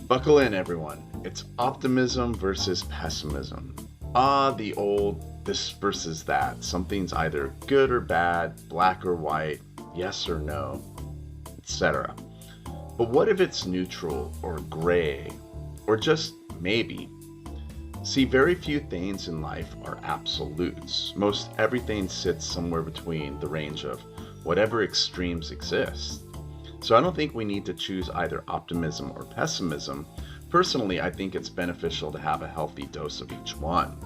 Buckle in, everyone. It's optimism versus pessimism. The old this versus that. Something's either good or bad, black or white, yes or no, etc. But what if it's neutral or gray or just maybe? See, very few things in life are absolutes. Most everything sits somewhere between the range of whatever extremes exist. So I don't think we need to choose either optimism or pessimism. Personally, I think it's beneficial to have a healthy dose of each one.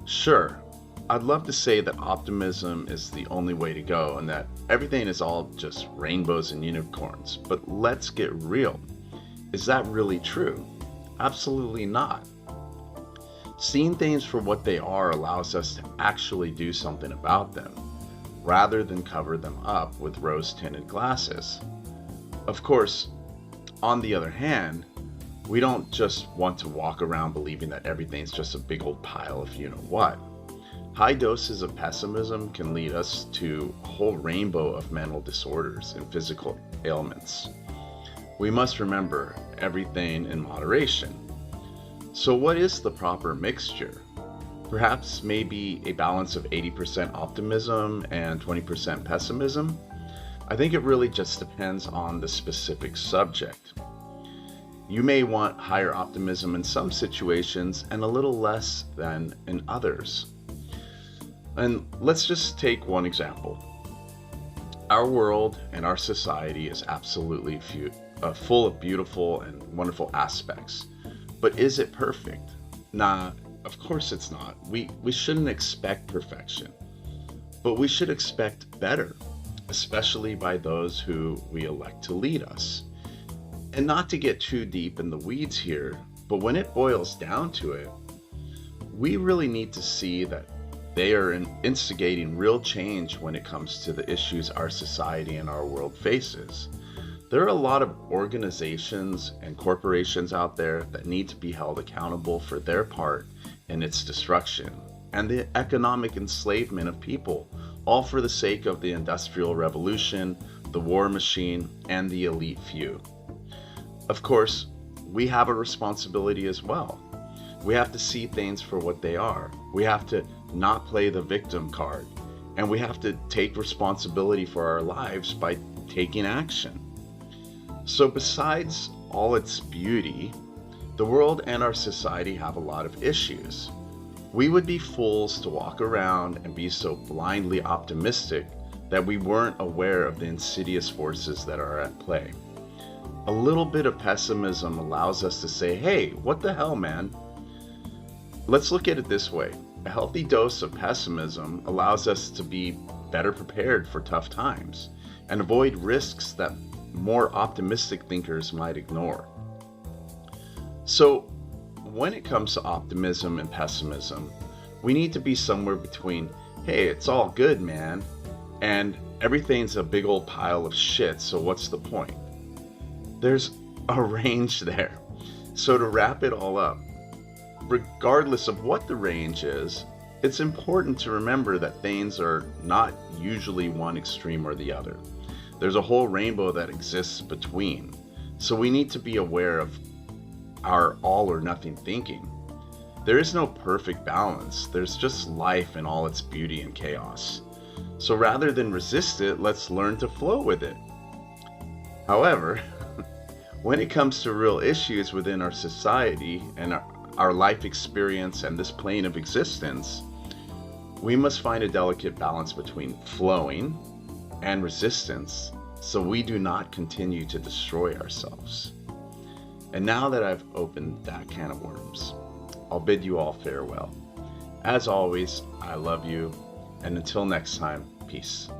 Sure, I'd love to say that optimism is the only way to go and that everything is all just rainbows and unicorns, but let's get real. Is that really true? Absolutely not. Seeing things for what they are allows us to actually do something about them, rather than cover them up with rose-tinted glasses. Of course, on the other hand, we don't just want to walk around believing that everything's just a big old pile of you know what. High doses of pessimism can lead us to a whole rainbow of mental disorders and physical ailments. We must remember everything in moderation. So what is the proper mixture? Perhaps maybe a balance of 80% optimism and 20% pessimism? I think it really just depends on the specific subject. You may want higher optimism in some situations and a little less than in others. And let's just take one example. Our world and our society is absolutely full of beautiful and wonderful aspects. But is it perfect? Nah, of course it's not. We shouldn't expect perfection. But we should expect better, especially by those who we elect to lead us. And not to get too deep in the weeds here, but when it boils down to it, we really need to see that they are instigating real change when it comes to the issues our society and our world faces. There are a lot of organizations and corporations out there that need to be held accountable for their part in its destruction and the economic enslavement of people, all for the sake of the Industrial Revolution, the war machine, and the elite few. Of course, we have a responsibility as well. We have to see things for what they are. We have to not play the victim card, and we have to take responsibility for our lives by taking action. So besides all its beauty, the world and our society have a lot of issues. We would be fools to walk around and be so blindly optimistic that we weren't aware of the insidious forces that are at play. A little bit of pessimism allows us to say, hey, what the hell, man? Let's look at it this way. A healthy dose of pessimism allows us to be better prepared for tough times and avoid risks that more optimistic thinkers might ignore. So, when it comes to optimism and pessimism, we need to be somewhere between, hey, it's all good, man, and everything's a big old pile of shit, so what's the point? There's a range there. So to wrap it all up, regardless of what the range is, it's important to remember that things are not usually one extreme or the other. There's a whole rainbow that exists between. So we need to be aware of our all or nothing thinking. There is no perfect balance. There's just life in all its beauty and chaos. So rather than resist it, let's learn to flow with it. However, when it comes to real issues within our society and our life experience and this plane of existence, we must find a delicate balance between flowing and resistance so we do not continue to destroy ourselves. And now that I've opened that can of worms, I'll bid you all farewell. As always, I love you, and until next time, peace.